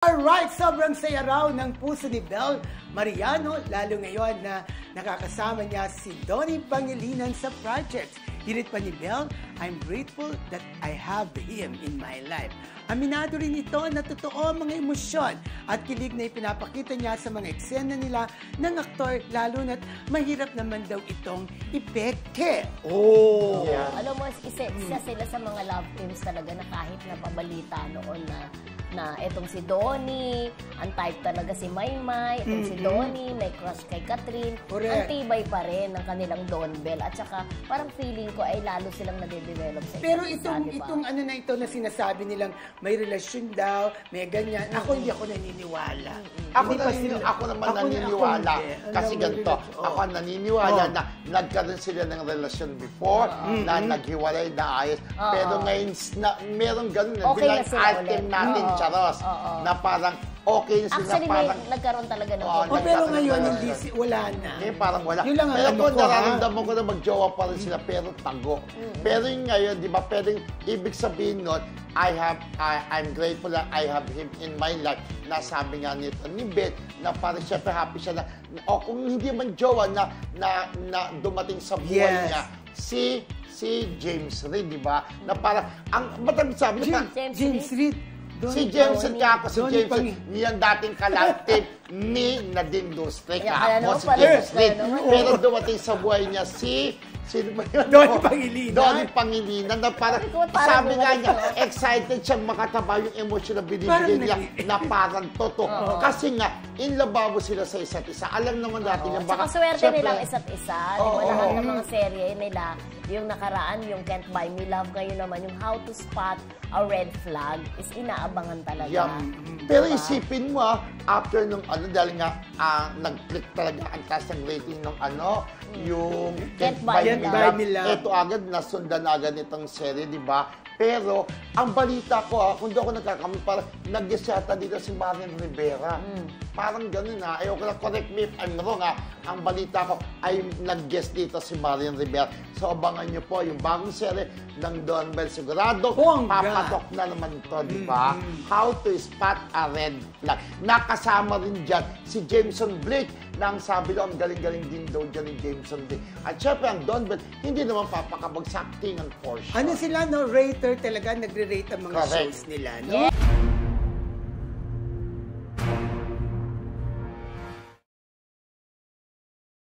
Alright, sobrang saya raw ng puso ni Bel Mariano, lalo ngayon na nakakasama niya si Donnie Pangilinan sa project. Hirit pa ni Bel, I'm grateful that I have him in my life. Aminado rin ito na totoo mga emosyon at kilig na ipinapakita niya sa mga eksena nila ng aktor, lalo na't mahirap naman daw itong ipekte. Oh! Yeah. Alam mo, isa sila sa mga love teams talaga na kahit napabalita noon na etong si Donnie, ang type talaga si Maymay, etong si Donnie, may crush kay Catherine. Ang tibay pa rin ng kanilang Don Bell. At saka parang feeling ko ay lalo silang nade-develop sa pero itong ano na ito na sinasabi nilang may relasyon daw, may ganyan. Ako hindi ako naniniwala. Ako naman naniniwala. Kasi ganito, ako naniniwala na nagkaroon sila ng relasyon before, na naghiwalay na ayos. Pero ngayon, meron ganun na bilang item natin, Charos, na parang okay na sila. Actually, parang nagkaroon talaga ng pero ngayon, wala na. Parang wala. Yun lang pero kung ko, nararamdaman ko na magjowa pa rin sila, pero tago. Pero yung ngayon, di ba, pwedeng ibig sabihin nun, I'm grateful that I have him in my life. Nasabi nga nito ni Beth, na parang syempre happy siya na, o kung hindi man jowa na dumating sa buhay niya, si James Reid, di ba? Na parang, ang matang sabi niya, James Reid. Si James Reid ka, si James Reid, niyan dating kalaktif ni Nadine Lustre ka, si James Reid. Pero dumating sa buhay niya sino ba yun? Donnie Pangilinan. Donnie Pangilinan na parang sabi nga niya, excited siyang makataba yung emosyon na binibigay niya na parang totoo. Kasi nga, in lababo sila sa isa't isa. Alam naman natin yung baka... Saka swerte nilang isa't isa. Di ba lahat ng mga serye nila, yung nakaraan, yung Can't Buy Me Love, ngayon naman yung How to Spot a Red Flag is inaabangan talaga. Yeah. Pero isipin mo, after nung dahil nga nag-click talaga ang taas ng rating nung yung Can't Buy Me Love. Ito agad, nasundan agad itong serye, di ba? Pero, ang balita ko, kung doon ako nagkakamali, parang nag-guest yata dito si Marian Rivera. Parang ganun ayoko na, correct me if I'm wrong ang balita ko ay nag-guest dito si Marian Rivera. So, abangan nyo po yung bagong serye ng Don Bell. Sigurado, papatok na naman ito, di ba? How to Spot a Red Flag. Nakasama rin dyan si Jameson Blake na ang sabi daw, ang galing-galing din daw dyan ni Jameson Blake. At syempre, ang Don Bell, hindi naman papakabagsak tingin for sure. Ano sila, rater talaga, nagre-rate ang mga shows nila, no?